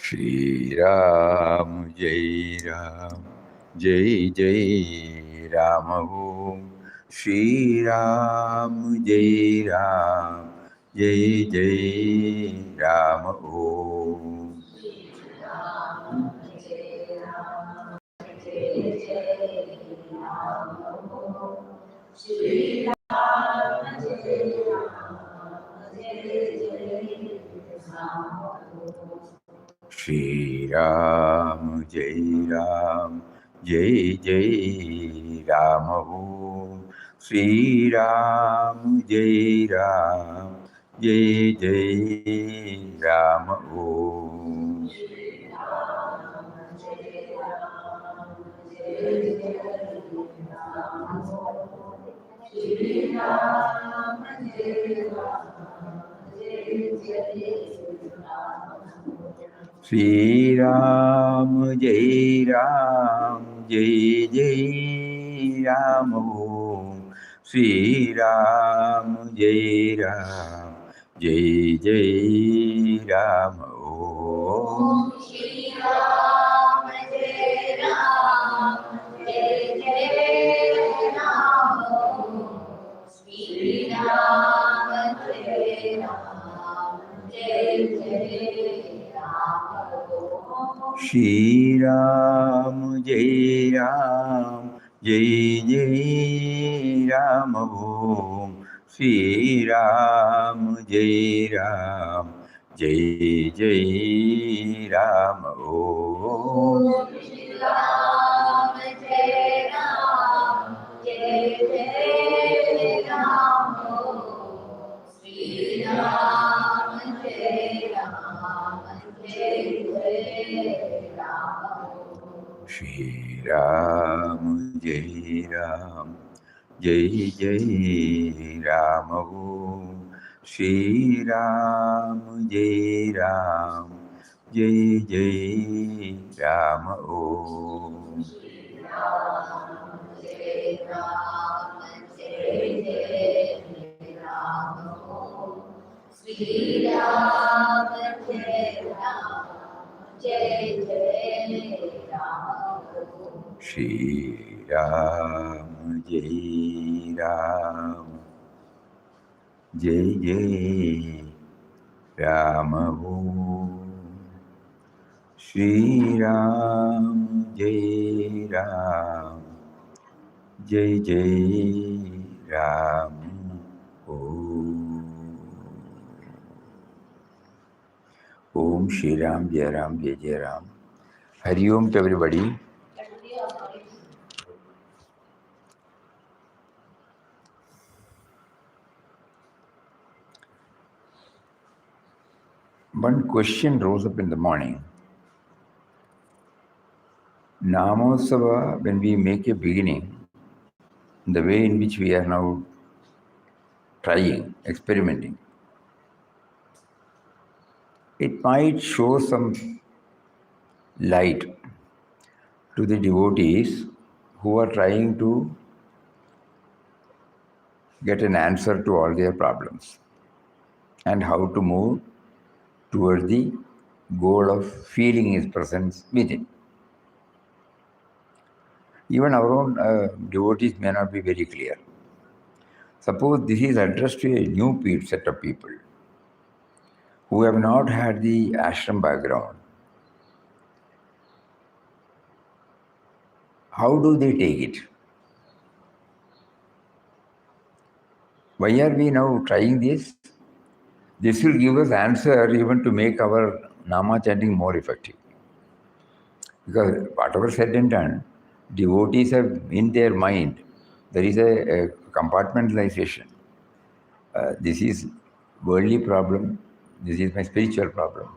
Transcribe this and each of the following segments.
Shri Ram, Jai Ram, Jai Jai Ram Om. Shri Ram, Jai Ram, Jai Jai Ram Om. Shri Ram, Jai Ram, Jai Jai Ram Om. Shri Ram, Jai Ram, Jai Jai Ram Om. Shri Ram, Jai Ram, Jai Jai Ram Om. Shri Ram, Jai Ram, Jai Jai Ram Om. Shri Ram, Jai Ram, Jai Jai Ram Om. Shri Ram, Jai Ram, Jai Jai Ram Om. Shri Ram, Jai Ram, Jai Jai Ram Om. Shri Ram, Jai Ram, Jai Jai Ram Om. Shri Ram, Jai Ram, Jai Jai Ram Om. Shri Ram, Jai Ram, Jai Jai Ram Om. Shri Ram, Jai Ram, Jai Jai Ram Om. Shri Ram, Jai Ram, Jai Jai Ram Om. Shri Ram, Jai Ram, Jai Jai Ram Om. Shri Ram, Jai Ram, Jai Jai Ram Om. Shri Ram, Jai Ram, Jai Jai Ram Om. Shri Ram, Jai Ram, Jai Jai Ram Om. Om Shri Ram, Jai Ram, Jai Jai Ram. Hari Om to everybody. One question rose up in the morning. Namosava, when we make a beginning, the way in which we are now trying, experimenting, it might show some light to the devotees who are trying to get an answer to all their problems and how to move towards the goal of feeling his presence within. Even our own devotees may not be very clear. Suppose this is addressed to a new set of people who have not had the ashram background. How do they take it? Why are we now trying this? This will give us answer even to make our nama chanting more effective. Because whatever said and done, devotees have in their mind, there is a compartmentalization. This is worldly problem, this is my spiritual problem.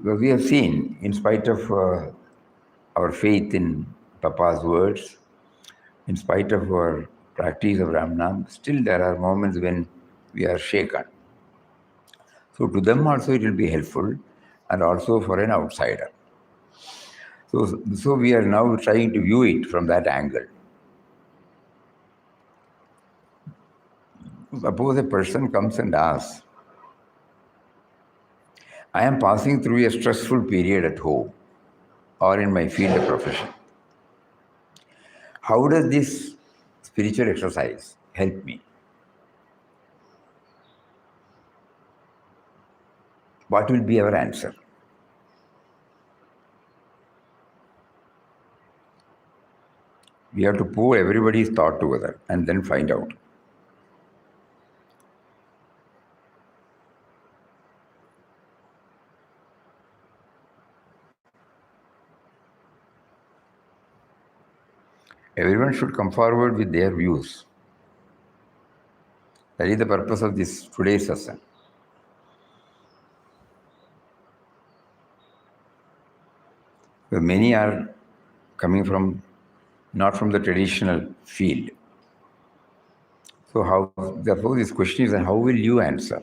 We have seen, in spite of our faith in Papa's words, in spite of our practice of Ramnam, still there are moments when we are shaken. So to them also it will be helpful, and also for an outsider. So we are now trying to view it from that angle. Suppose a person comes and asks, I am passing through a stressful period at home or in my field of profession. How does this spiritual exercise help me? What will be our answer? We have to pour everybody's thought together and then find out. Everyone should come forward with their views. That is the purpose of this today's satsang. But many are coming from not from the traditional field. So how therefore this question is how will you answer?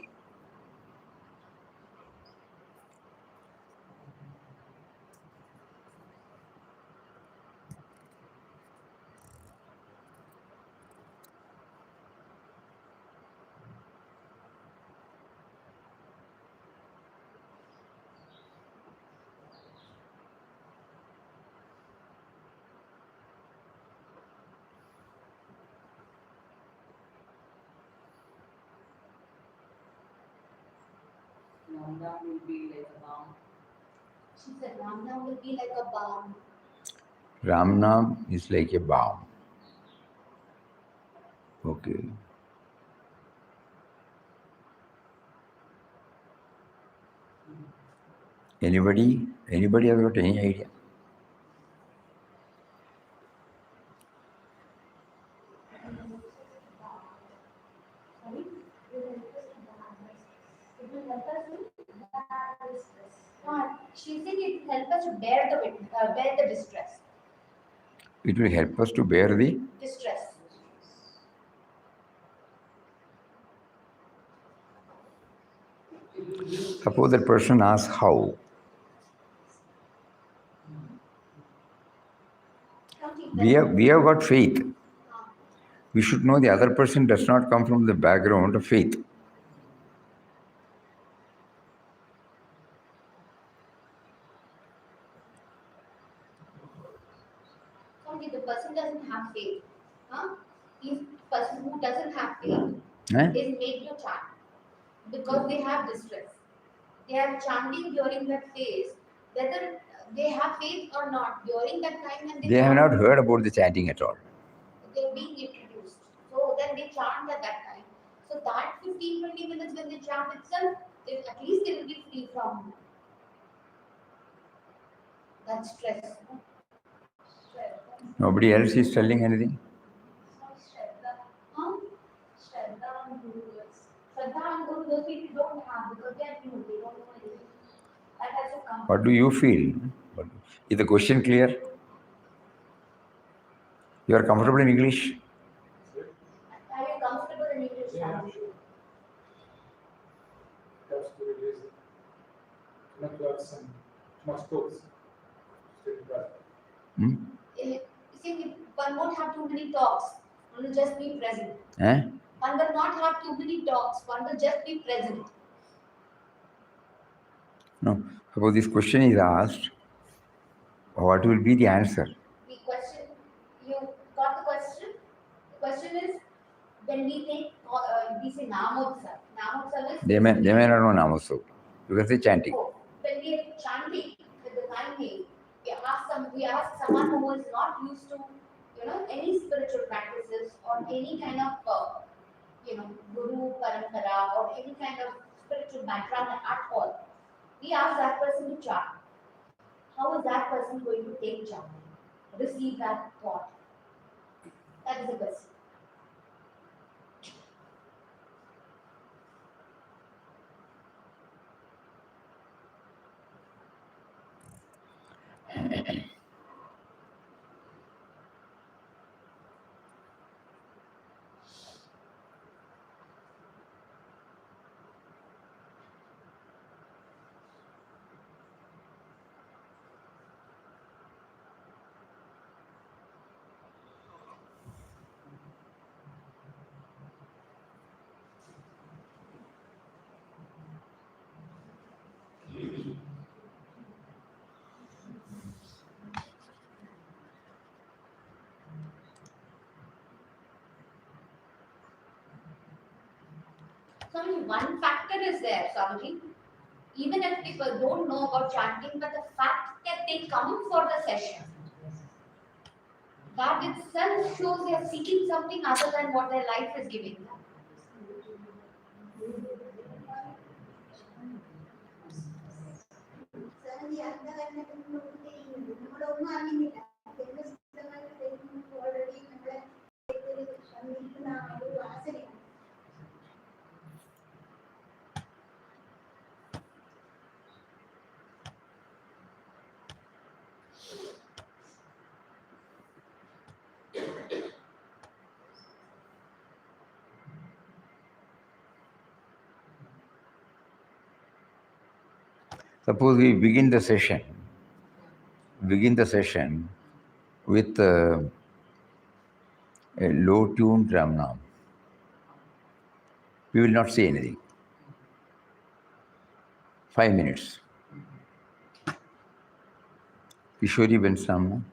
Ramdam will be like a balm. She said Ramdam will be like a balm. Ramnam is like a balm. Okay. Anybody? Anybody has got any idea? Sorry? It will help us to bear the distress. She said it will help us to bear the distress. It will help us to bear the Distress. suppose that person asks how. We have got faith. We should know the other person does not come from the background of faith. Okay, the person doesn't have faith. Huh? If person who doesn't have faith is made to chant because they have distress. They are chanting during that phase, whether they have faith or not during that time, and They have not heard about the chanting at all. they're being introduced. So then they chant at that time. So that 15-20 minutes when they chant itself, at least they will be free from that stress. Nobody else is telling anything. Huh? Shraddha and Guru words. Shraddha and Guru, those people don't have because they are new, they don't know anything. That has to come. What do you feel? Is the question clear? You are comfortable in English? Are you comfortable in English? Yeah. Not to have some much thoughts. See, one won't have too many talks. One will just be present. Eh? One will not have too many talks. One will just be present. No. Suppose this question is asked, what will be the answer? The question, you got the question? The question is, when we say Namotsav. Namotsav is... They may not know Namaso. You can say chanting. Oh, when we are chanting with the nine name, we ask someone who is not used to, any spiritual practices or any kind of, guru parampara or any kind of spiritual background at all. We ask that person to chant. How is that person going to take chant? Receive that thought? That is the question. So only one factor is there, Swamiji. Even if people don't know about chanting, but the fact that they come for the session, that itself shows they are seeking something other than what their life is giving them. Suppose we begin the session with a low-tuned Ramnam. We will not say anything. 5 minutes. Kishori Ben's Ramnam.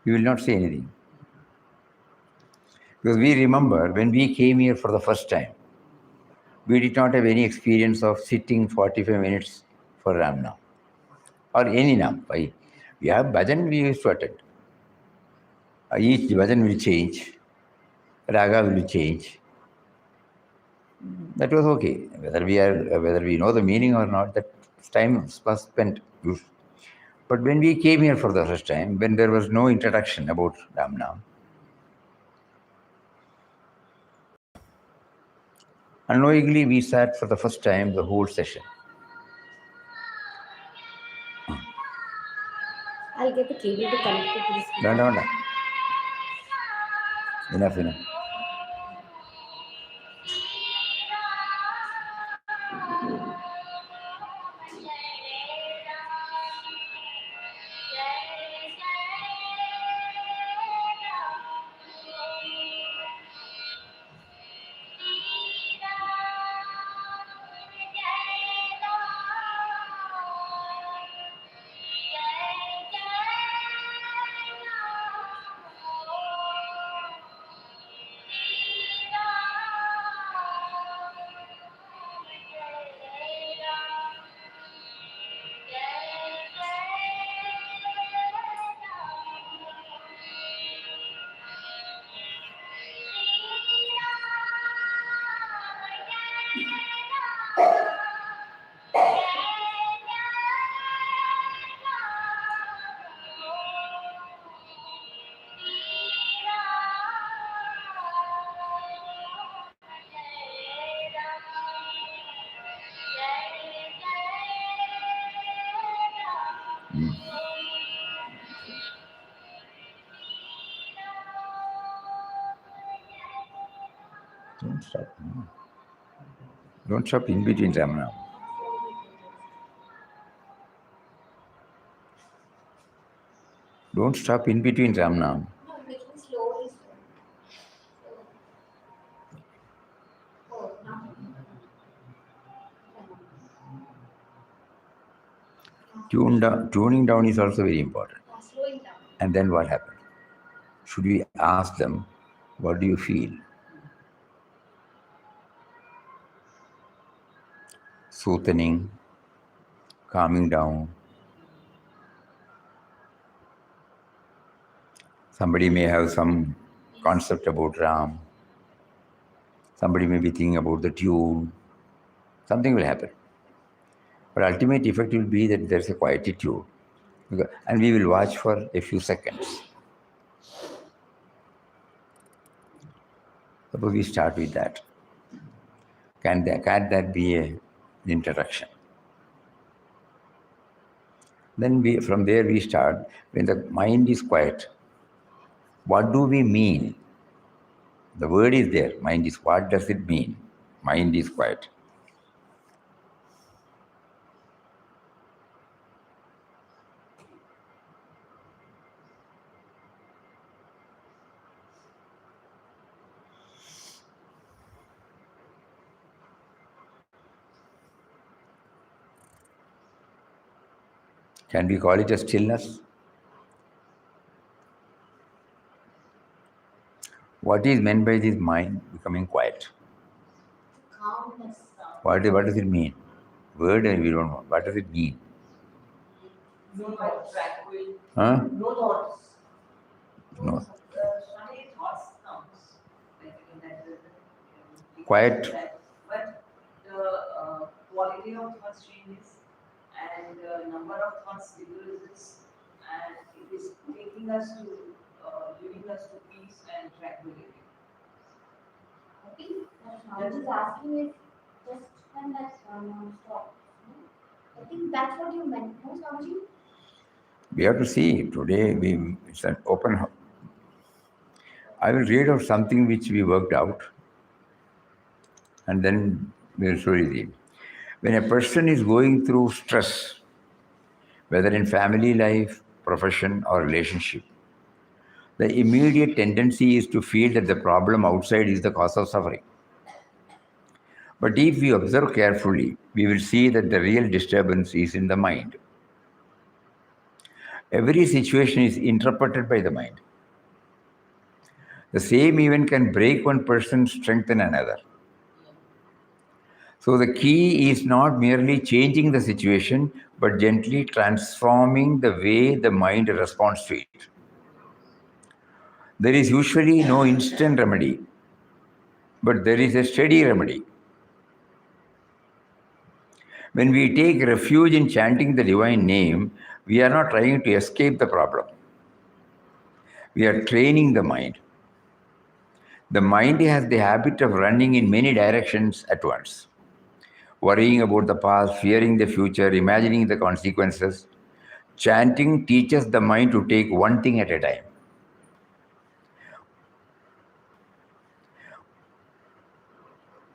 We will not say anything. Because we remember when we came here for the first time, we did not have any experience of sitting 45 minutes for Ramnam or any Nam. We have bhajan, we used to attend. Each bhajan will change, raga will change. That was okay. Whether we know the meaning or not, that time was spent. But when we came here for the first time, when there was no introduction about Ramnam, unknowingly we sat for the first time the whole session. I'll get the cable to connect it to the speaker. No. Enough. Don't stop. No. Don't stop in between Ramnam. Don't stop in between Ramnam. No, making slowly. Oh, now. Tuning down is also very important. Slowing down. And then what happened? Should we ask them, what do you feel? Soothening, calming down. Somebody may have some concept about Ram. Somebody may be thinking about the tune. Something will happen. But ultimate effect will be that there's a quietude. And we will watch for a few seconds. Suppose we start with that. Can that be an introduction? Then from there we start. When the mind is quiet, what do we mean? The word is there. Mind is, what does it mean? Mind is quiet. Can we call it a stillness? What is meant by this mind becoming quiet? Calmness. What does it mean? Word we don't know. What does it mean? No thoughts. Huh? No thoughts. No. Swami, thoughts comes. Quiet. But the quality of thoughts changes and the number of thoughts decreases and it is taking us to, leading us to peace and tranquility. I think what is asking is just when that stop. I think that's what you meant, no, Swamiji? We have to see. Today it's an open. I will read out something which we worked out, and then Suriji. When a person is going through stress, whether in family life, profession, or relationship, the immediate tendency is to feel that the problem outside is the cause of suffering. But if we observe carefully, we will see that the real disturbance is in the mind. Every situation is interpreted by the mind. The same event can break one person, strengthen another. So the key is not merely changing the situation, but gently transforming the way the mind responds to it. There is usually no instant remedy, but there is a steady remedy. When we take refuge in chanting the divine name, we are not trying to escape the problem. We are training the mind. The mind has the habit of running in many directions at once, worrying about the past, fearing the future, imagining the consequences. Chanting teaches the mind to take one thing at a time.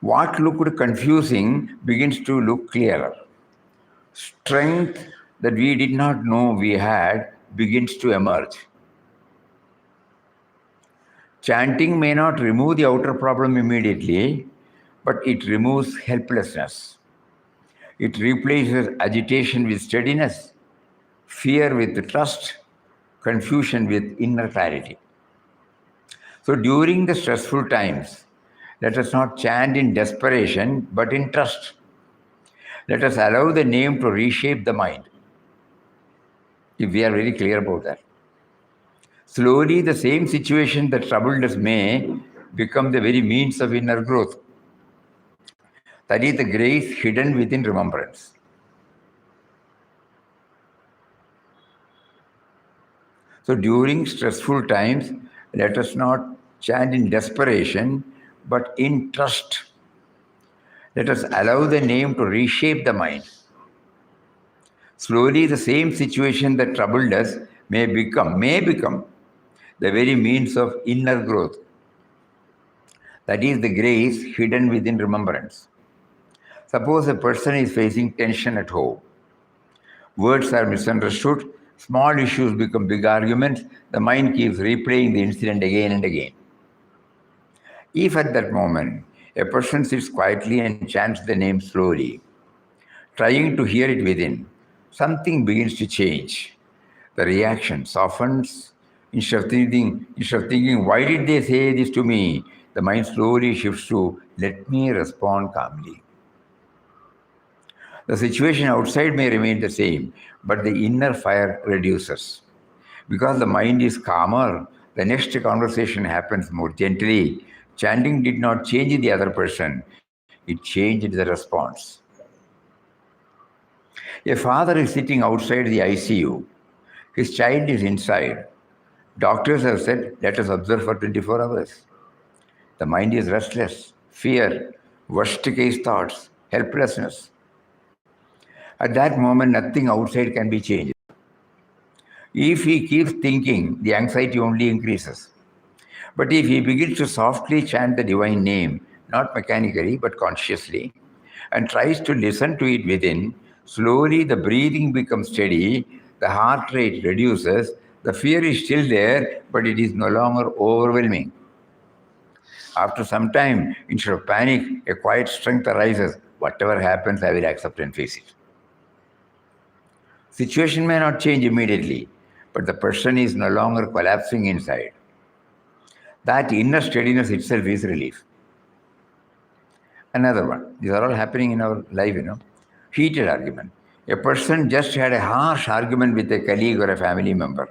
What looked confusing begins to look clearer. Strength that we did not know we had begins to emerge. Chanting may not remove the outer problem immediately, but it removes helplessness. It replaces agitation with steadiness, fear with trust, confusion with inner clarity. So during the stressful times, let us not chant in desperation, but in trust. Let us allow the name to reshape the mind, if we are very clear about that. Slowly, the same situation that troubled us may become the very means of inner growth. That is the grace hidden within remembrance. So during stressful times, let us not chant in desperation, but in trust. Let us allow the name to reshape the mind. Slowly, the same situation that troubled us may become the very means of inner growth. That is the grace hidden within remembrance. Suppose a person is facing tension at home. Words are misunderstood, small issues become big arguments, the mind keeps replaying the incident again and again. If at that moment a person sits quietly and chants the name slowly, trying to hear it within, something begins to change. The reaction softens. Instead of thinking, why did they say this to me? The mind slowly shifts to, let me respond calmly. The situation outside may remain the same, but the inner fire reduces. Because the mind is calmer, the next conversation happens more gently. Chanting did not change the other person, it changed the response. A father is sitting outside the ICU. His child is inside. Doctors have said, let us observe for 24 hours. The mind is restless, fear, worst case thoughts, helplessness. At that moment, nothing outside can be changed. If he keeps thinking, the anxiety only increases. But if he begins to softly chant the divine name, not mechanically but consciously, and tries to listen to it within, slowly the breathing becomes steady, the heart rate reduces, the fear is still there, but it is no longer overwhelming. After some time, instead of panic, a quiet strength arises. Whatever happens, I will accept and face it. Situation may not change immediately, but the person is no longer collapsing inside. That inner steadiness itself is relief. Another one. These are all happening in our life, Heated argument. A person just had a harsh argument with a colleague or a family member.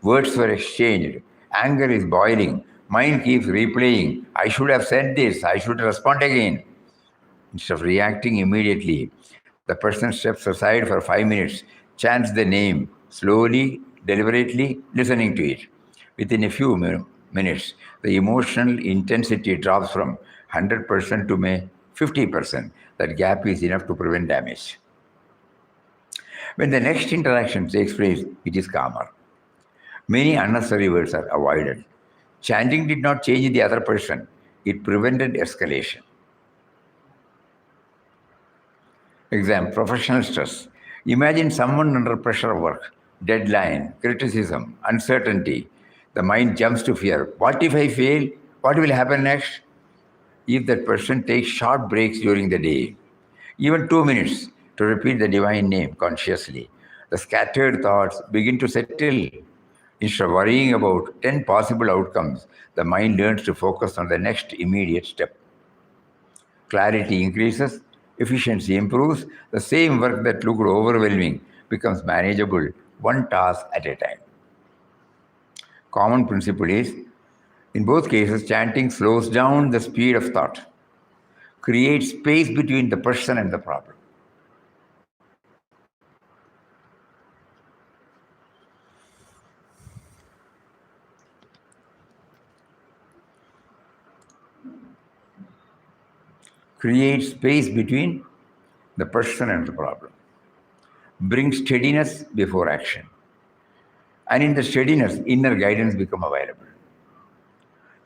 Words were exchanged. Anger is boiling. Mind keeps replaying. I should have said this. I should respond again. Instead of reacting immediately, the person steps aside for 5 minutes, chants the name, slowly, deliberately, listening to it. Within a few minutes, the emotional intensity drops from 100% to 50%. That gap is enough to prevent damage. When the next interaction takes place, it is calmer. Many unnecessary words are avoided. Chanting did not change the other person, it prevented escalation. Exam, professional stress. Imagine someone under pressure of work, deadline, criticism, uncertainty. The mind jumps to fear. What if I fail? What will happen next? If that person takes short breaks during the day, even 2 minutes, to repeat the divine name consciously, the scattered thoughts begin to settle. Instead of worrying about 10 possible outcomes, the mind learns to focus on the next immediate step. Clarity increases, efficiency improves, the same work that looked overwhelming becomes manageable one task at a time. Common principle is, in both cases, chanting slows down the speed of thought, creates space between the person and the problem. Creates space between the person and the problem. Brings steadiness before action. And in the steadiness, inner guidance become available.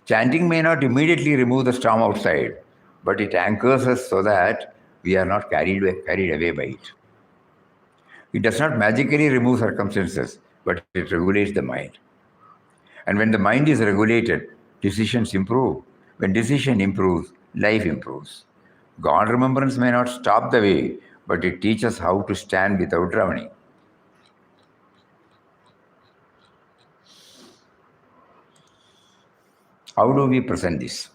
Chanting may not immediately remove the storm outside, but it anchors us so that we are not carried away by it. It does not magically remove circumstances, but it regulates the mind. And when the mind is regulated, decisions improve. When decision improves, life improves. God remembrance may not stop the way, but it teaches how to stand without drowning. How do we present this?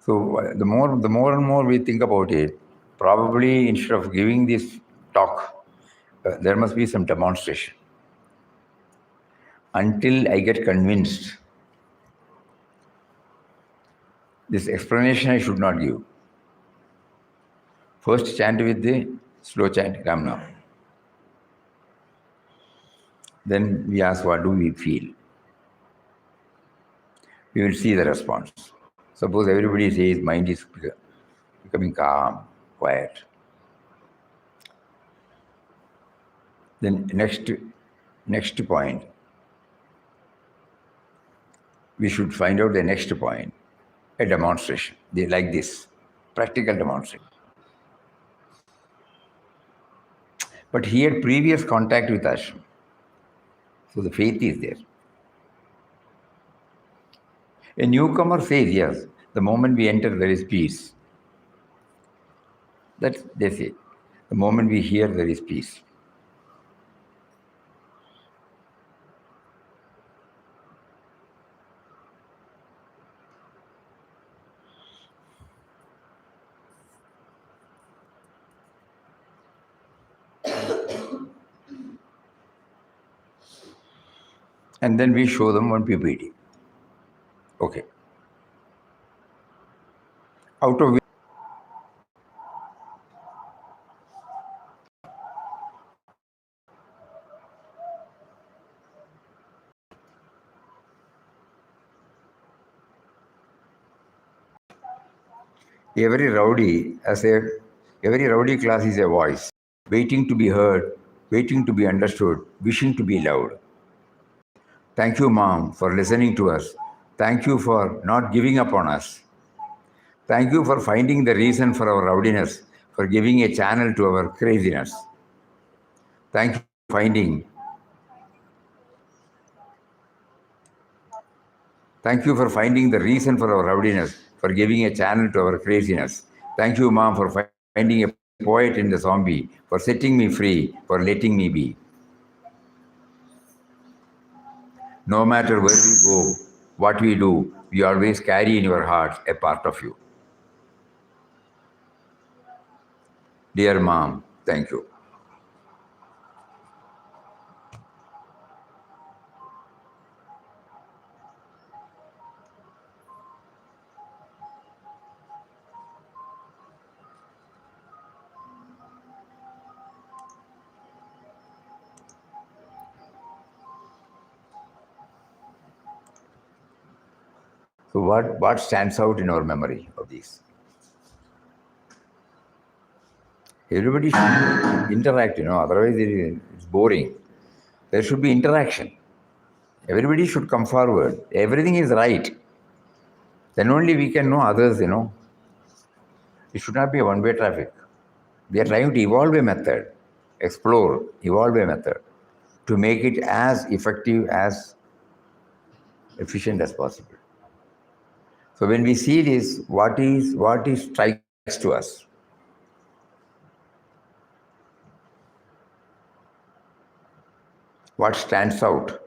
So the more and more we think about it, probably instead of giving this talk, there must be some demonstration. Until I get convinced, this explanation I should not give. First chant with the slow chant Ram Nam. Then we ask, what do we feel? We will see the response. Suppose everybody says mind is becoming calm, quiet. Then next point, we should find out the next point, a demonstration, like this, practical demonstration. But he had previous contact with ashram, so the faith is there. A newcomer says, yes, the moment we enter, there is peace. That's, they say. The moment we hear, there is peace. And then we show them one PPT. Okay. Out of which every rowdy class is a voice, waiting to be heard, waiting to be understood, wishing to be loved. Thank you, Mom, for listening to us. Thank you for not giving up on us. Thank you for finding the reason for our rowdiness, for giving a channel to our craziness. Thank you for finding the reason for our rowdiness, for giving a channel to our craziness. Thank you, Mom, for finding a poet in the zombie, for setting me free, for letting me be. No matter where we go, what we do, we always carry in your hearts a part of you. Dear Mom, thank you. So what stands out in our memory of these? Everybody should interact, otherwise it's boring. There should be interaction. Everybody should come forward. Everything is right. Then only we can know others. It should not be a one-way traffic. We are trying to evolve a method, evolve a method to make it as effective, as efficient as possible. So when we see this, what strikes to us? What stands out?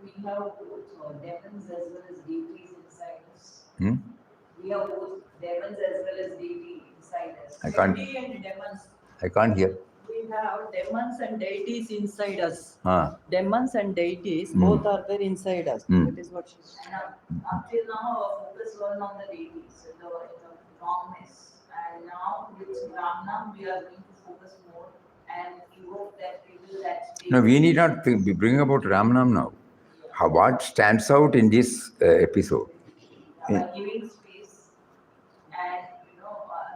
We have both demons as well as deities inside us. Hmm? We have both demons as well as deity inside us. I can't. Deity and demons. I can't hear. We have demons and deities inside us. Ah. Demons and deities both are there inside us. That is what she said. And up till now, our focus was on the deities, the wrongness. And now with Ramnam, we are going to focus more and evoke that people that state. No, we need not bring about Ramanam now. What stands out in this episode? By giving space and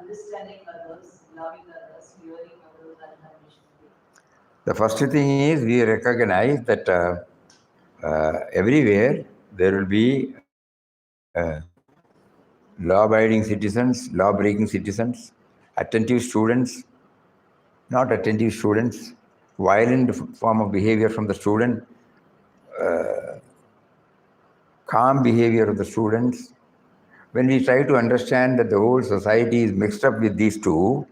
understanding others, loving others, hearing others unconditionally. The first thing is we recognize that everywhere there will be law-abiding citizens, law-breaking citizens, attentive students, not attentive students, violent form of behavior from the student, calm behavior of the students. When we try to understand that the whole society is mixed up with these two,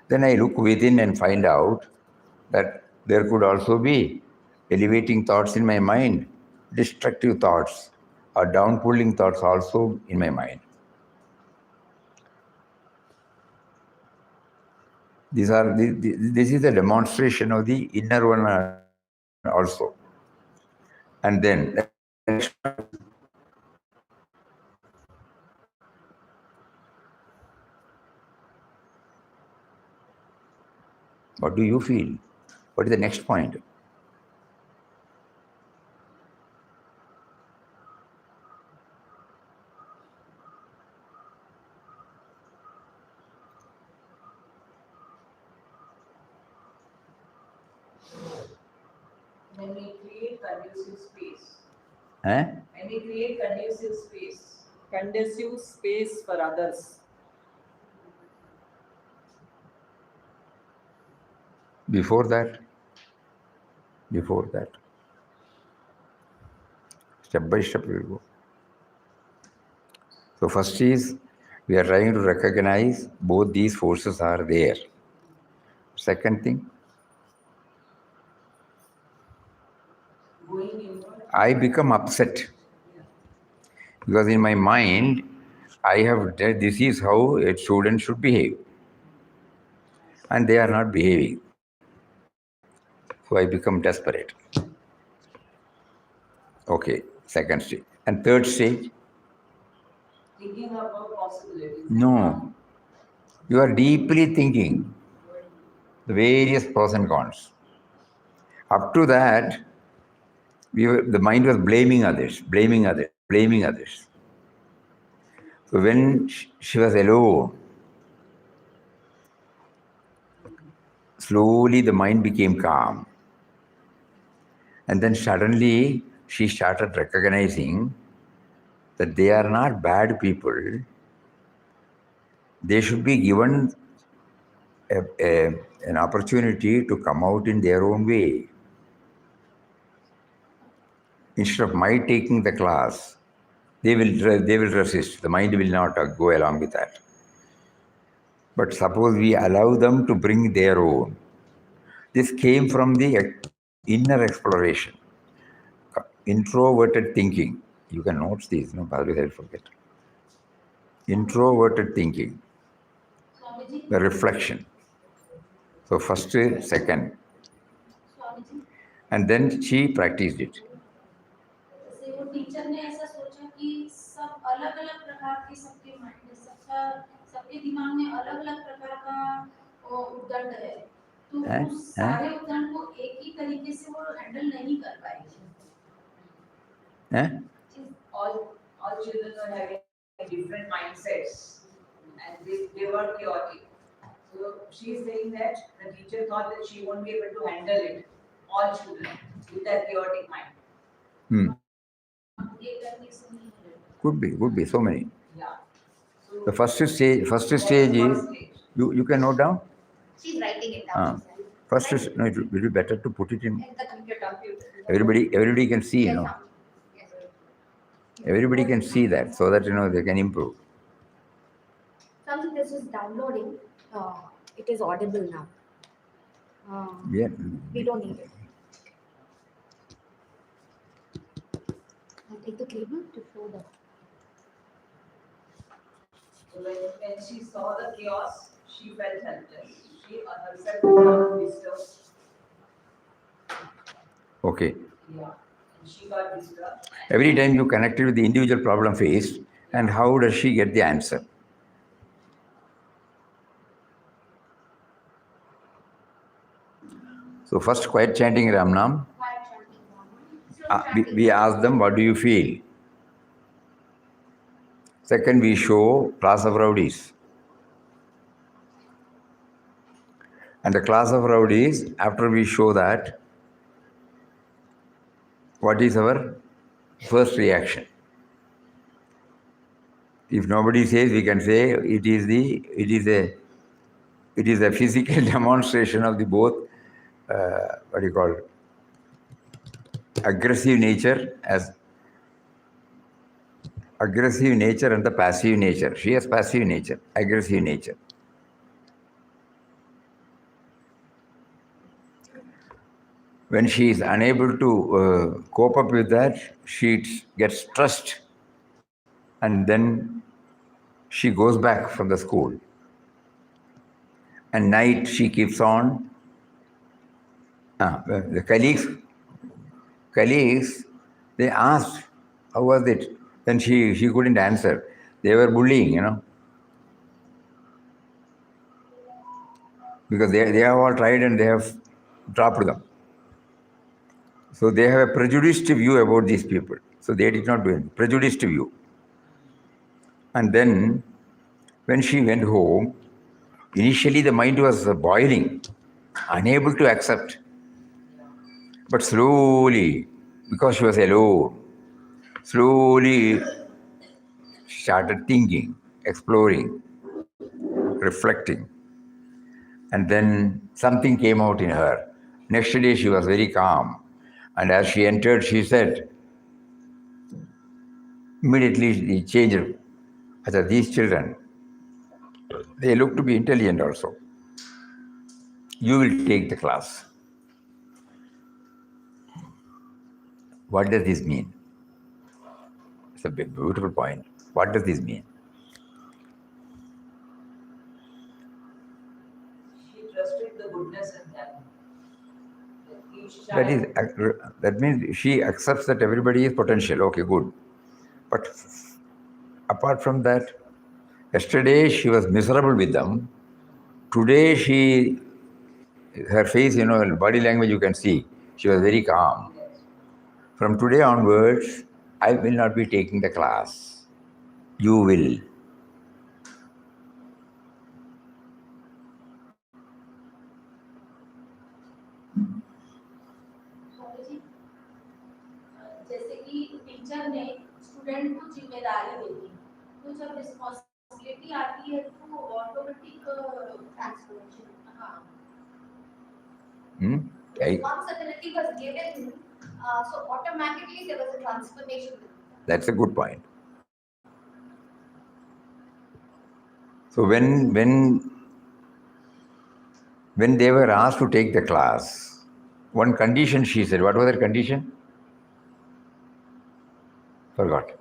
then I look within and find out that there could also be elevating thoughts in my mind, destructive thoughts, or down-pulling thoughts also in my mind. This is a demonstration of the inner one also. And then what do you feel? What is the next point? When we create conducive space. Eh? When we create conducive space. Conducive space for others. Before that, step by step we will go. So first is, we are trying to recognize both these forces are there. Second thing, Going inward. I become upset because in my mind, I have that this is how a student should behave, and they are not behaving. So I become desperate. Okay, second stage. And third stage, Thinking about possibilities. no. You are deeply thinking the various pros and cons. Up to that, the mind was blaming others. So when she was alone, slowly the mind became calm. And then suddenly she started recognizing that they are not bad people. They should be given an opportunity to come out in their own way. Instead of my taking the class, they will resist. The mind will not go along with that. But suppose we allow them to bring their own. This came from the inner exploration, introverted thinking. You can note these, no, otherwise I'll forget. Introverted thinking, Swamiji, the reflection. So first, second, Swamiji, and then she practiced it. जैसे वो teacher ने ऐसा सोचा कि सब अलग अलग प्रकार के सबके माइंड सबके दिमाग में अलग अलग प्रकार का वो उद्दंड है, तो उस सारे उदाहरण को एक ही तरीके से वो हैंडल नहीं कर पाएगी. All children are having different mindsets and they were chaotic. So she is saying that the teacher thought that she won't be able to handle it, all children with that chaotic mind. Could be so many. Yeah. So The first stage that's the is first stage. you can note down. She's writing it down. First is no, it will be better to put it in. In the computer. Everybody can see, Yes, you know. ma'am. Yes. Everybody can see that so that they can improve. Something this is downloading. It is audible now. Yeah. We don't need it. I'll take the cable to show that. So when she saw the chaos, she felt helpless. She herself got disturbed. Okay. Yeah. And she got disturbed. Every time you connect it with the individual problem faced, and how does she get the answer? So first, quiet chanting Ramnam. Quiet chanting. Slow chanting. We ask them, what do you feel? Second, we show class of rowdies. And the class of rowdies, after we show that, what is our first reaction? If nobody says, we can say it is a physical demonstration of the both what do you call it? Aggressive nature and the passive nature. She has passive nature, aggressive nature. When she is unable to cope up with that, she gets stressed, and then she goes back from the school. And night she keeps on. The colleagues, they asked, how was it? Then she couldn't answer. They were bullying, because they have all tried and they have dropped them. So they have a prejudiced view about these people. So they did not do it. Prejudiced view. And then when she went home, initially the mind was boiling, unable to accept. But slowly, because she was alone, slowly she started thinking, exploring, reflecting. And then something came out in her. Next day she was very calm. And as she entered, she said, immediately she changed. I said, these children, they look to be intelligent also. You will take the class. What does this mean? It's a beautiful point. What does this mean? She trusted the goodness in them. Each child, That means she accepts that everybody is potential. Okay, good. But apart from that, yesterday she was miserable with them. Today her face, body language you can see, she was very calm. From today onwards, I will not be taking the class. You will. जैसे कि teacher ने student को जिम्मेदारी दे दी, तो जब responsibility आती है तो automatic transformation. Responsibility was given, so automatically there was a transformation. That's a good point. So when they were asked to take the class, one condition she said, what was that condition? Forgot.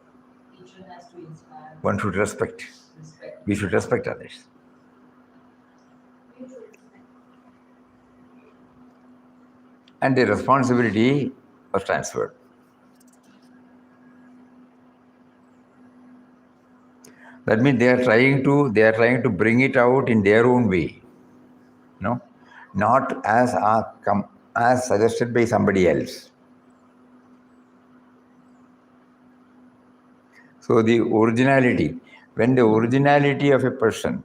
teacher has to inspire. One should respect. We should respect others. And the responsibility was transferred. That means they are trying to bring it out in their own way. not as suggested by somebody else. So the originality, when the originality of a person,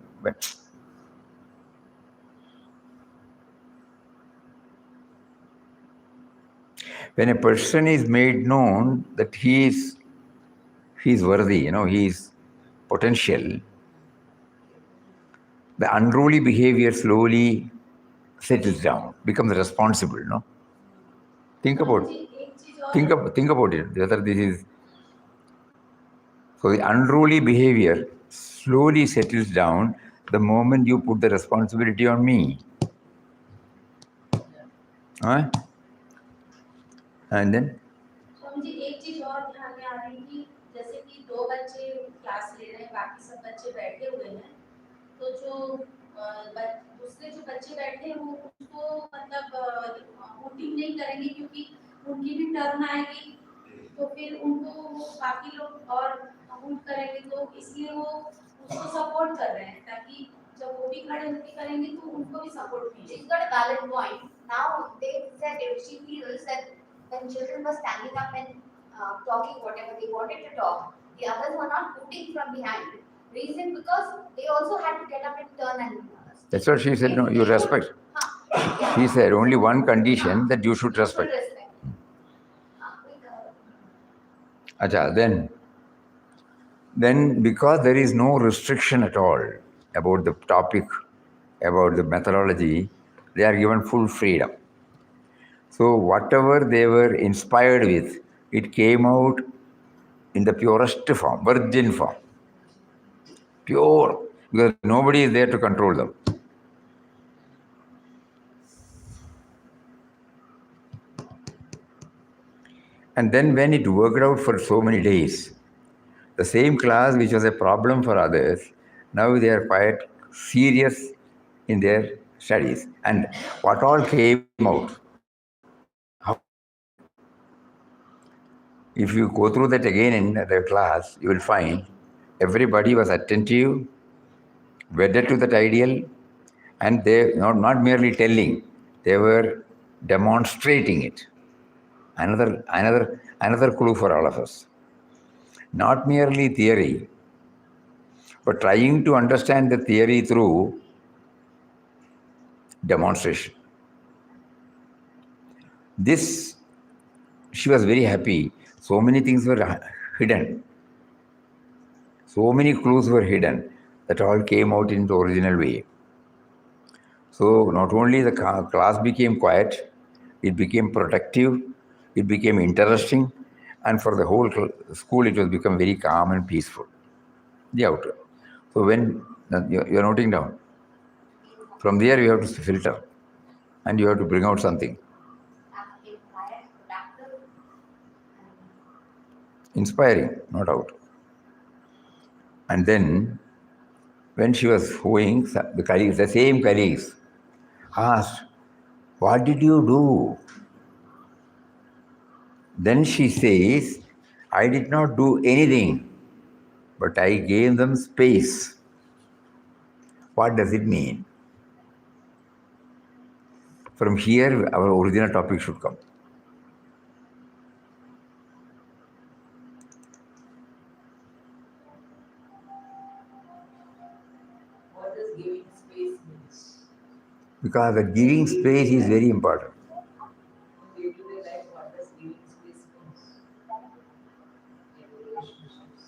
when a person is made known that he is worthy, he is potential, the unruly behavior slowly settles down, becomes responsible. No, think about it. Whether this is so, the unruly behavior slowly settles down the moment you put the responsibility on me. Huh? And then Swami ji एक चीज और ध्यान में आ रही है कि जैसे कि दो बच्चे क्लास ले रहे हैं बाकी सब बच्चे बैठे हुए हैं तो जो दूसरे जो बच्चे बैठे हैं वो उसको मतलब वोटिंग नहीं करेंगे क्योंकि उनकी भी टर्न आएगी तो फिर उनको वो बाकी लोग और वोट करेंगे तो इसलिए वो उसको सपोर्ट कर रहे हैं ताकि जब वो भी खड़े होकर करेंगे तो उनको भी सपोर्ट मिले. She's got a valid point. Now they said if she feels that when children were standing up and talking whatever they wanted to talk, the others were not putting from behind. Reason because they also had to get up and turn and. That's what she said. No, you respect. She said only one condition that you should respect. Acha, then because there is no restriction at all about the topic, about the methodology, they are given full freedom. So whatever they were inspired with, it came out in the purest form, virgin form. Pure, because nobody is there to control them. And then when it worked out for so many days, the same class which was a problem for others, now they are quite serious in their studies. And what all came out? If you go through that again in the class, you will find everybody was attentive, wedded to that ideal, and they not merely telling, they were demonstrating it. Another clue for all of us. Not merely theory, but trying to understand the theory through demonstration. This, she was very happy. So many things were hidden. So many clues were hidden that all came out in the original way. So not only the class became quiet, it became productive, it became interesting, and for the whole school it was become very calm and peaceful. The outer. So when you're noting down, from there you have to filter and you have to bring out something. Inspiring, no doubt. And then when she was going, the colleagues, the same colleagues, asked, "What did you do?" Then she says, "I did not do anything, but I gave them space." What does it mean? From here, our original topic should come. What does giving space means? Because the giving space is very important. In day-to-day life, what does giving space means? In relationships.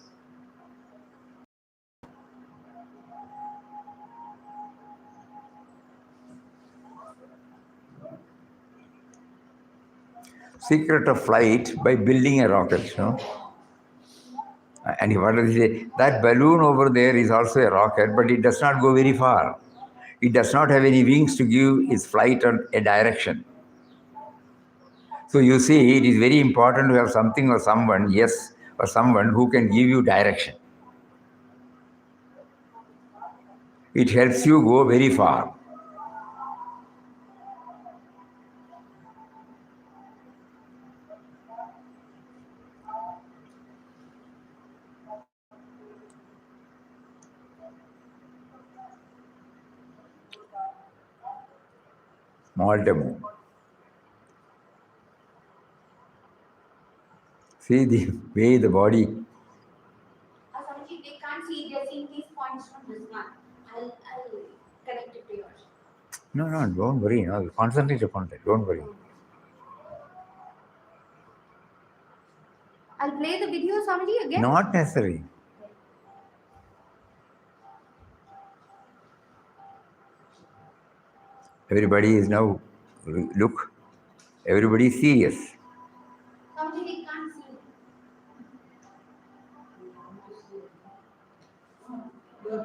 Secret of flight by building a rocket, And what does he say? That balloon over there is also a rocket, but it does not go very far. It does not have any wings to give its flight on a direction. So you see, it is very important to have something or someone, yes, or someone who can give you direction. It helps you go very far. small demo. See the way the body. Swamiji, they can't see, they're seeing these points from this one. I'll connect it to yours. No, don't worry. No, concentrate upon that. Don't worry. I'll play the video, Swamiji, again. Not necessary. Everybody is now, look, everybody is serious. Swamiji, they can't see.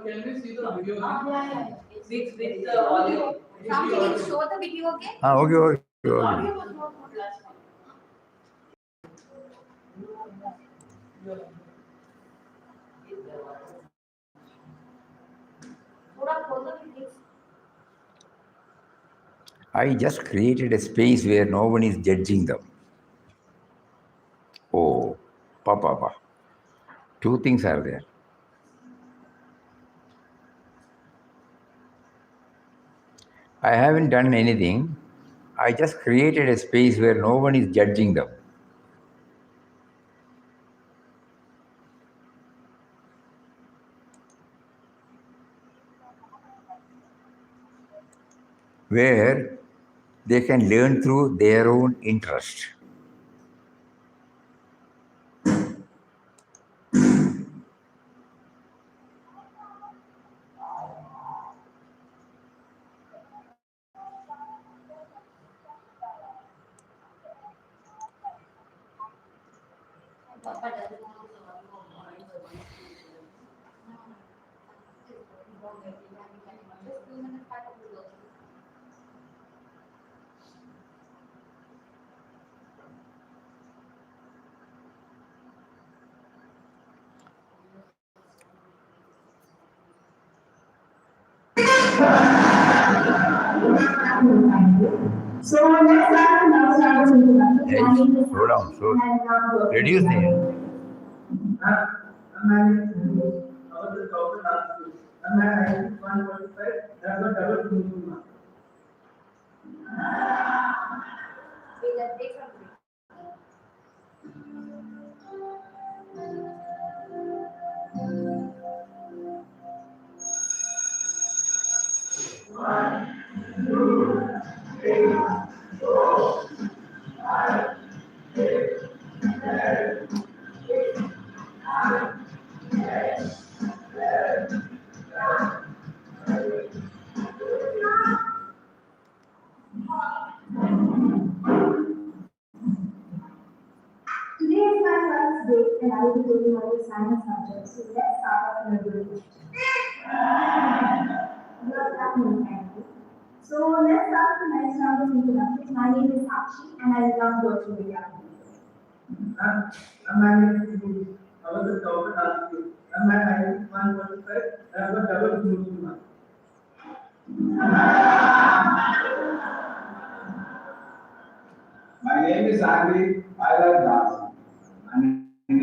Can we see the video? Yeah. With the audio. Swamiji, can you show the video again? Okay. Audio was not good last time. थोड़ा खोल दो please. I just created a space where no one is judging them. Oh, Papa. Two things are there. I haven't done anything. I just created a space where no one is judging them. Where they can learn through their own interest. Papa doesn't want to just 2 minutes back of the work. So let's start now. Hey, slow down. So reduce the. Take some break. Today is my first day and I will be taking all the science subjects. So let's start off in a good way. Good afternoon, everyone. So let's start with the next round of introductions. My name is Akshi and I love working with young people. My name is Guru. I was a doctor last year. My height is 145. I have a double gluten. My name is Agri. I love dancing. My name is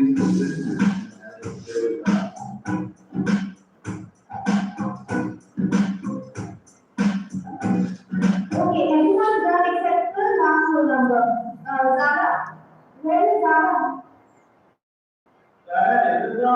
Okay, everyone done except the last roll number. Zara, where is Zara? Good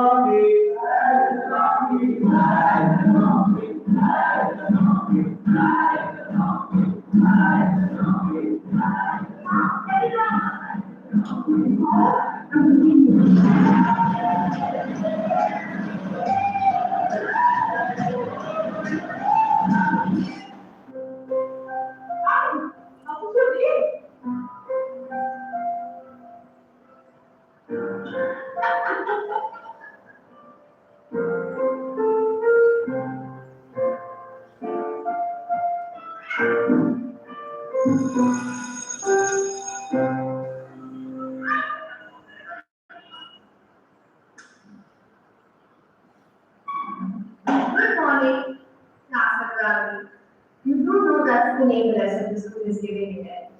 morning, class of Ravi. You do know that's the name the rest of the school is giving it.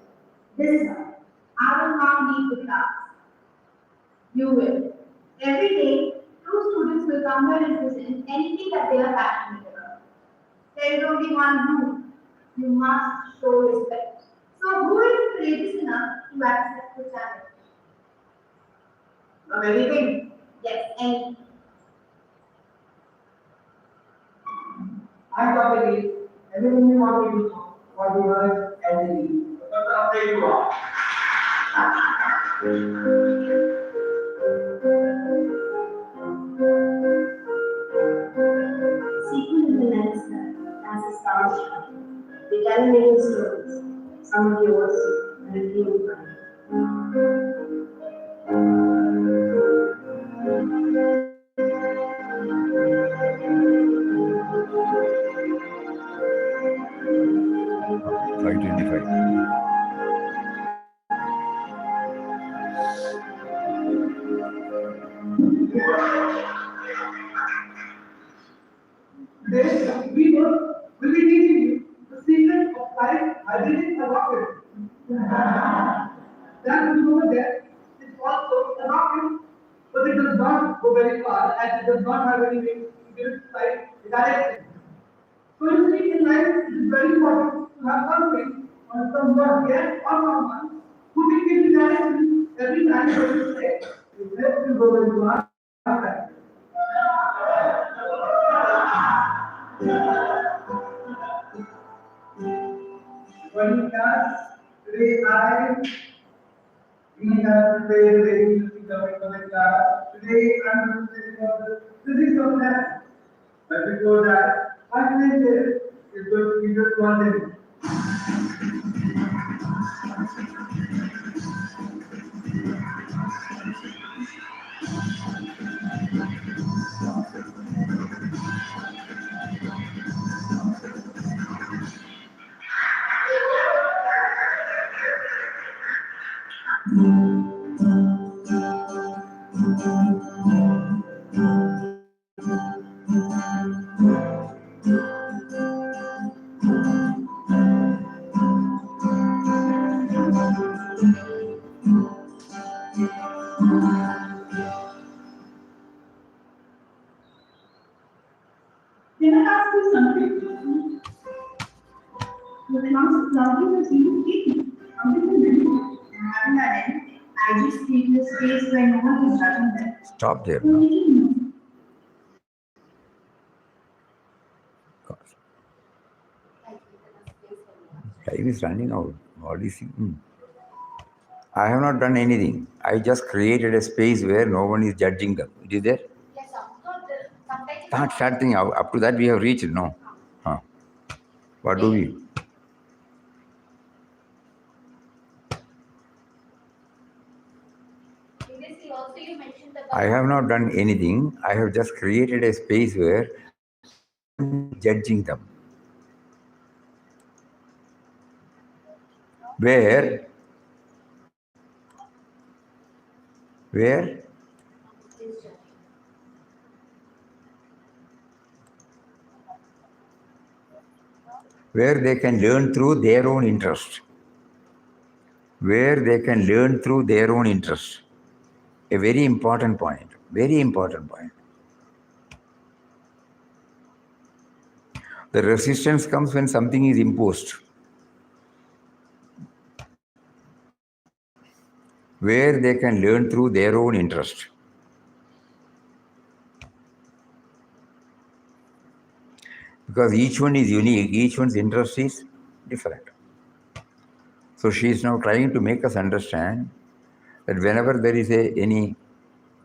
This time, I will not leave the class. You will. Every day, two students will come here and present anything that they are passionate about. There is only one rule. You must show respect. So who is courageous enough to accept the challenge? Not anything. Yes, anything. I got to leave. Everything you want me to do for the world and the lead. But after you are. Sequel in the next as a star shine. They tell many stories. Some of yours and a few of mine. 525. Today, we will be teaching you the secret of life hydrogen a rocket. That which over there is also a rocket, but it does not go very far as it does not have any wings to give it flight directly. So you see, in life, it is very important to have something or someone here or someone who can give you direction every time you say, you have to go very far. When he does, today we have today very interesting topic for the class. Today I'm going to say about the physics of math. But before that, what they say is going to be just one thing. Can I ask you something? When it comes to loving the same thing, something is very much. I haven't done anything. I just take the space where no one is judging them. Stop there So now. making no. Time is running out. All these things. I have not done anything. I just created a space where no one is judging them. It is there? Yes, sometimes Start starting out. Up to that we have reached. No. Huh. What do we? previously also you mentioned about I have not done anything. I have just created a space where judging them. Where this journey. where they can learn through their own interest. Where they can learn through their own interest. A very important point. Very important point. The resistance comes when something is imposed. Where they can learn through their own interest. Because each one is unique, each one's interest is different. So she is now trying to make us understand that whenever there is any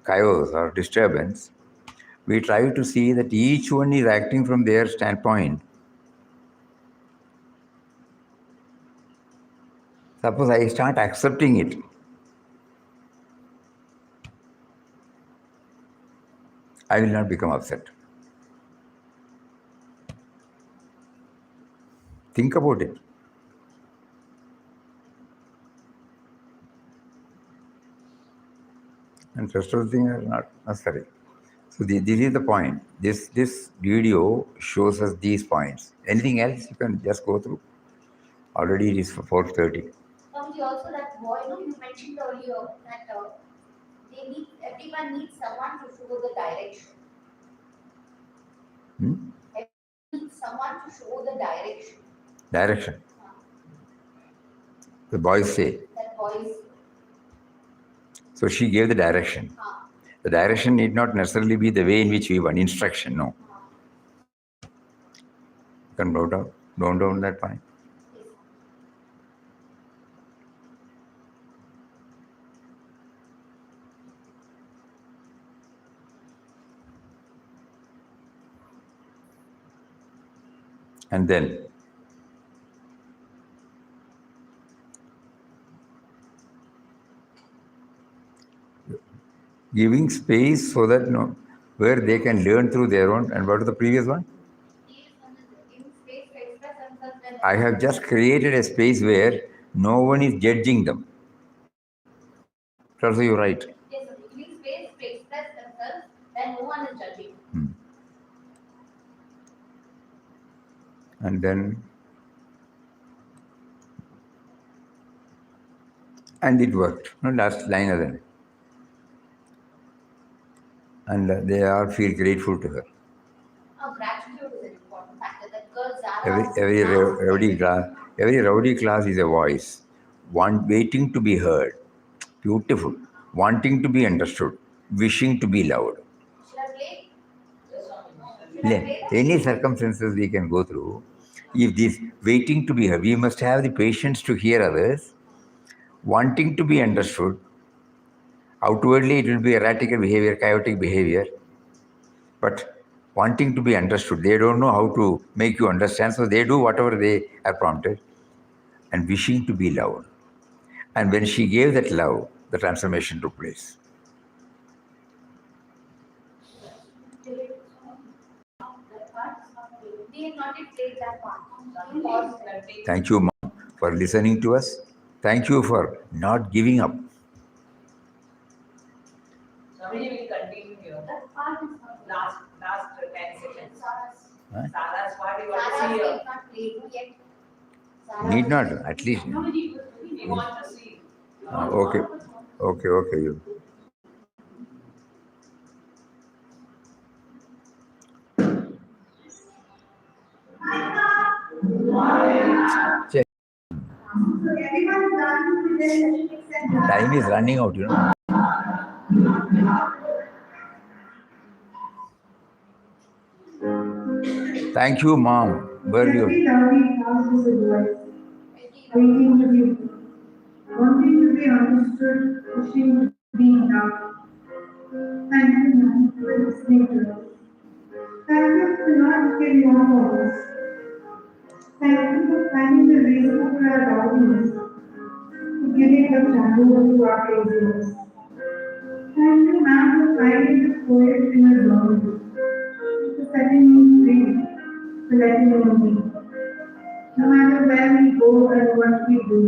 chaos or disturbance, we try to see that each one is acting from their standpoint. Suppose I start accepting it, I will not become upset. Think about it. And rest of the things are not necessary. So this is the point. This video shows us these points. Anything else you can just go through. Already it is 4:30. Swamiji, also that boy, you mentioned earlier that everyone needs someone to show the direction. Hmm? Everyone needs someone to show the direction. Direction. The boys say. That voice. So she gave the direction. The direction need not necessarily be the way in which we want. Instruction, no. You can note down that point. Yes. And then giving space so that where they can learn through their own. And what is the previous one? In space to express themselves. Then I have just created a space where no one is judging them. Also, you're right. yes, sir. Giving space to express themselves, then no one is judging. And then, and it worked. No, last line of them. And they all feel grateful to her. Gratitude is an important factor. That girls are Every rowdy class is a voice, waiting to be heard, beautiful, wanting to be understood, wishing to be loved. Should I play? Any circumstances we can go through, if this waiting to be heard, we must have the patience to hear others, wanting to be understood. Outwardly, it will be erratic behavior, chaotic behavior, but wanting to be understood. They don't know how to make you understand, so they do whatever they are prompted, and wishing to be loved. And when she gave that love, the transformation took place. We have not yet played that part. Thank you, Mom, for listening to us. Thank you for not giving up. Somebody will continue here. That part is not Last 10 seconds. Huh? Sarah's part, you want to Sarah's see is here. not played yet. Need not, at least. We want to see. Okay. You. Check. So everyone's done with their session except Time is running out, Thank you, Mom. Where are you? every lovely house is a voice, waiting to be, wanting to be understood, wishing to be loved. Thank you, ma'am, for listening to us. Thank you for not giving up on us. Thank you for finding the reason for our loudness, for giving the channel to our craziness. Thank you, ma'am, for finding the poet in our journey, for setting me free, for letting me be. No matter where we go and what we do,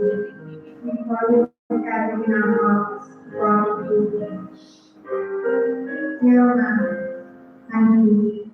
we always carry in our hearts God to do. Dear ma'am, thank you.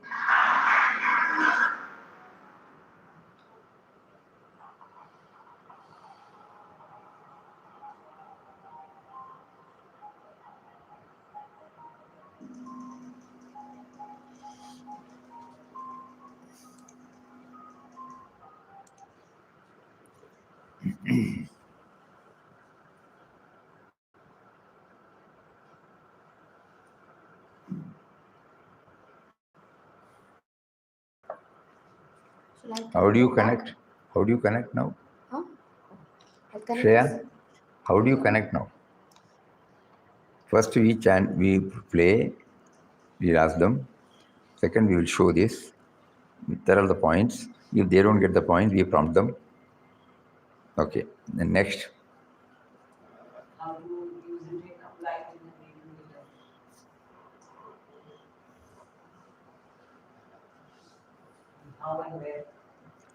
How do you connect? How do you connect now? Huh? I'll connect Shreya, this. how do you connect now? First we play, we ask them. Second, we will show this. There are the points. If they don't get the points, we prompt them. Okay. Then next. How to use it in applied in the daily life. How and where.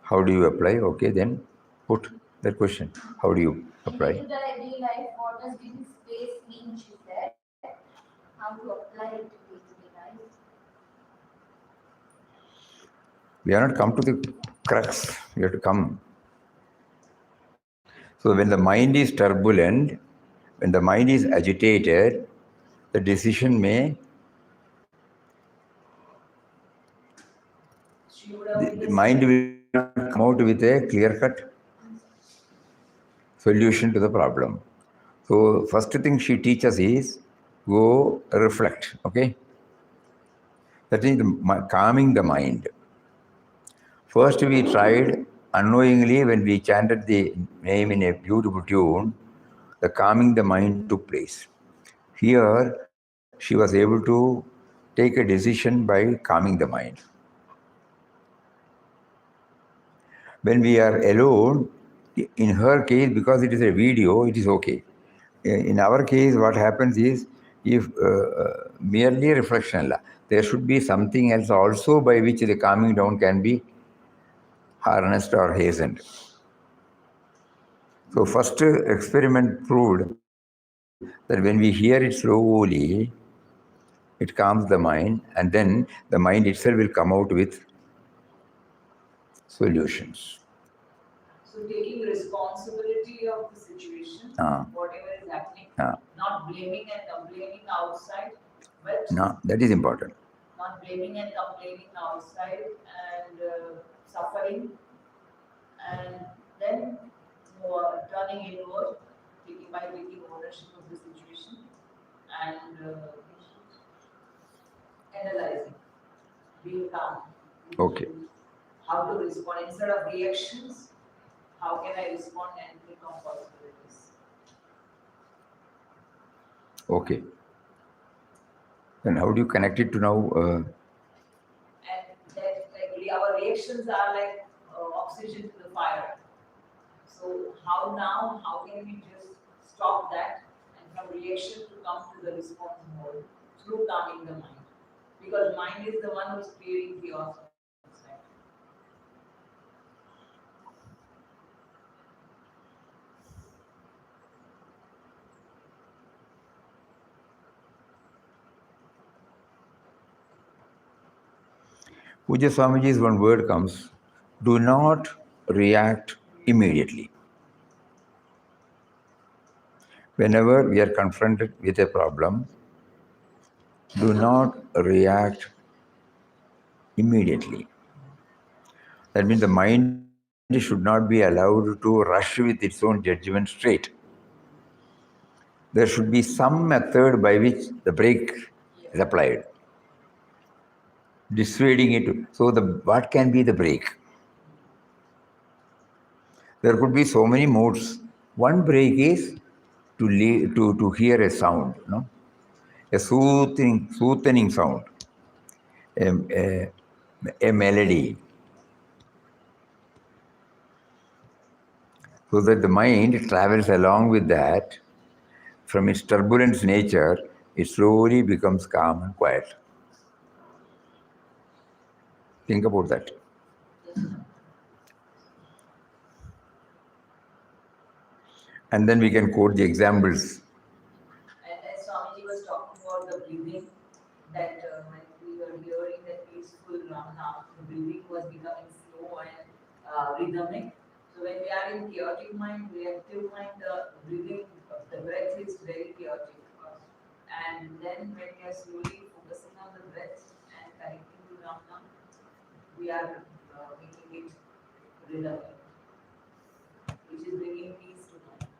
How do you apply? Okay, then put that question. How do you apply? In the daily life, what does giving space mean, she said. How to apply it to day-to-day life. We are not come to the crux. We have to come. So when the mind is turbulent, when the mind is agitated, the decision may, She would have the mind will not come out with a clear-cut solution to the problem. So first thing she teaches is go reflect, okay? That is calming the mind. First we tried unknowingly when we chanted the name in a beautiful tune, the calming the mind took place. Here she was able to take a decision by calming the mind. When we are alone, in her case, because it is a video, it is okay. In our case, what happens is, if merely reflection, there should be something else also by which the calming down can be harnessed or hastened. So first experiment proved that when we hear it slowly, it calms the mind, and then the mind itself will come out with solutions. So taking responsibility of the situation, whatever is happening, not blaming and complaining outside, but No, that is important. not blaming and complaining outside and suffering, and then turning inward, taking ownership of the situation and analyzing, being calm. Okay. How to respond instead of reactions. How can I respond and think of possibilities? Okay. Then how do you connect it to now? And that, like, our reactions are like oxygen to the fire. So how can we just stop that and from reaction to come to the response mode through calming the mind? Because mind is the one who's creating chaos inside. Puja Swamiji's one word comes, do not react immediately. Whenever we are confronted with a problem, do not react immediately. That means the mind should not be allowed to rush with its own judgment straight. There should be some method by which the brake is applied, dissuading it. So what can be the brake? There could be so many modes. One brake is to hear a sound, no? A soothing sound, a melody, so that the mind travels along with that. From its turbulent nature, it slowly becomes calm and quiet. Think about that. And then we can quote the examples. And as Swamiji was talking about the breathing, that when we were hearing that peaceful Ramna, the breathing was becoming slow and rhythmic. So when we are in chaotic mind, reactive mind, the breathing, the breath is very chaotic. And then when we are slowly focusing on the breath and connecting to Ramna, we are making it rhythmic, which is bringing peace to mind.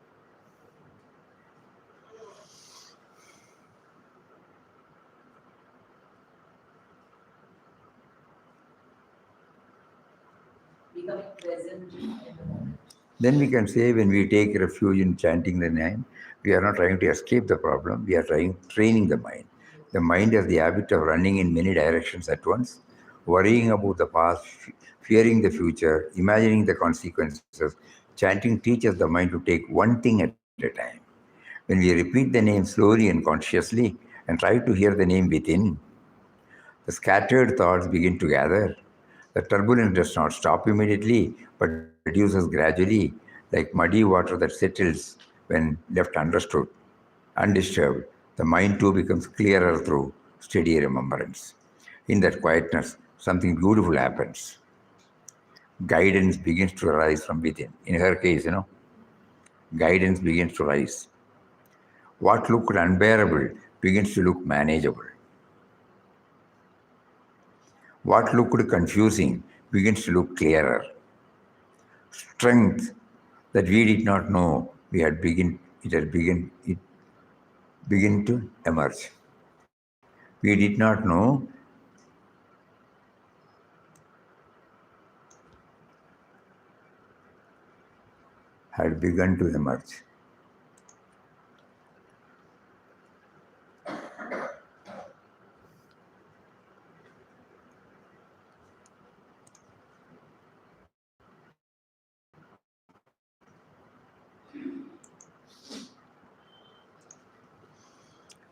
Becoming present in the moment. Then we can say when we take refuge in chanting the name, we are not trying to escape the problem, we are training the mind. The mind has the habit of running in many directions at once, worrying about the past, fearing the future, imagining the consequences. Chanting teaches the mind to take one thing at a time. When we repeat the name slowly and consciously and try to hear the name within, the scattered thoughts begin to gather. The turbulence does not stop immediately, but reduces gradually, like muddy water that settles when left undisturbed. The mind too becomes clearer through steady remembrance. In that quietness, something beautiful happens. Guidance begins to arise from within. In her case, guidance begins to rise. What looked unbearable begins to look manageable. What looked confusing begins to look clearer. strength that we did not know it begin to emerge. We did not know had begun to emerge.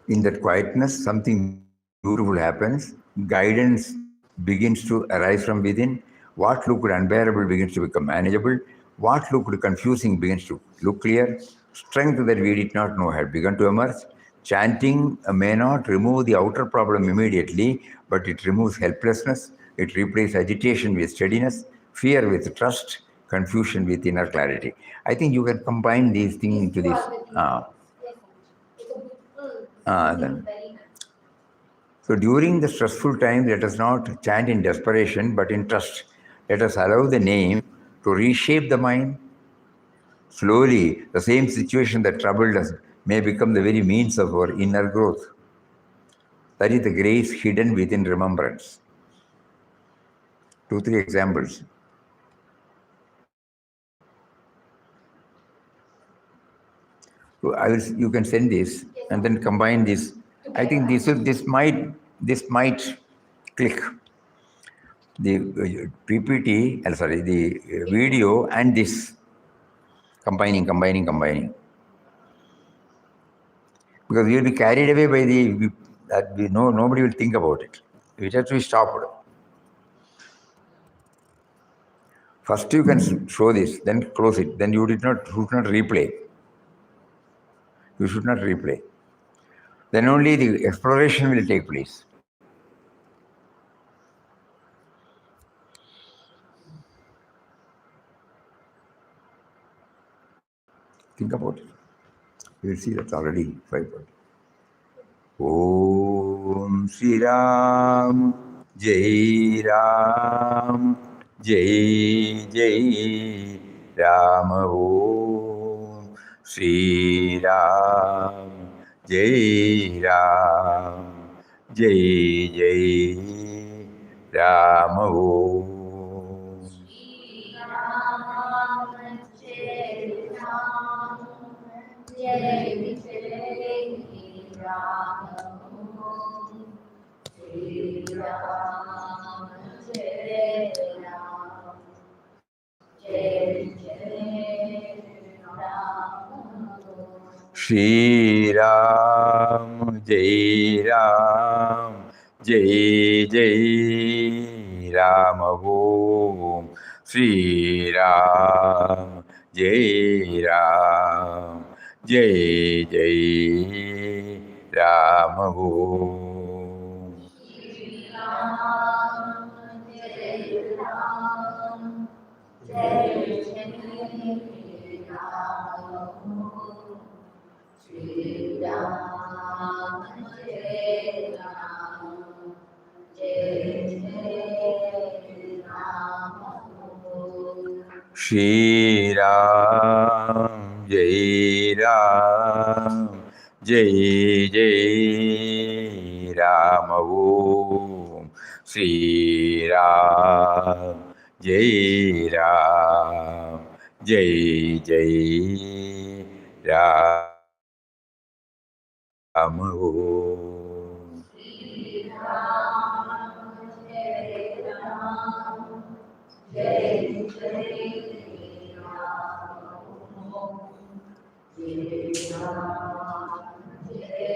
In that quietness, something beautiful happens. Guidance begins to arise from within. What looked unbearable begins to become manageable. What looked confusing begins to look clear. Strength that we did not know had begun to emerge. Chanting may not remove the outer problem immediately, but it removes helplessness. It replaces agitation with steadiness, fear with trust, confusion with inner clarity. I think you can combine these things into These two this. are the key points. Yes, Sanjay. It's a beautiful, Then. very nice. So during the stressful time, let us not chant in desperation, but in trust. Let us allow the name to reshape the mind. Slowly, the same situation that troubled us may become the very means of our inner growth. That is the grace hidden within remembrance. 2, 3 examples. So you can send this and then combine this. I think this might click. The PPT, the video and this combining. Because we will be carried away by that we know nobody will think about it. It has to be stopped. First you can show this, then close it. Then you should not replay. You should not replay. Then only the exploration will take place. Think about it. You will see that's already 5:30. Om Sri Ram, Jai Ram, Jai Jai Ram. Om Sri Ram, Jai Ram, Jai Jai Ram. Om. Shri Ram, Jai Ram, Jai Jai Ram. Shri Ram, Jai Ram, Jai Jai Ram. Shri Ram, Jai Ram, Jai Jai Ram. Om Shri Ram, Jai Ram, Jai Jai Ram. Om. Shri Ram, Jai Ram, Jai Jai Ram. Shri Ram, Jai Ram, Jai Jai Ram. Shri Ram, Jai Ram, Jai Jai Ram. Om Shri Ram, Jai Ram, Jai Jai Ram. Om. Shri Ram, Jai Ram, Jai Jai Ram. Jai Ram, Jai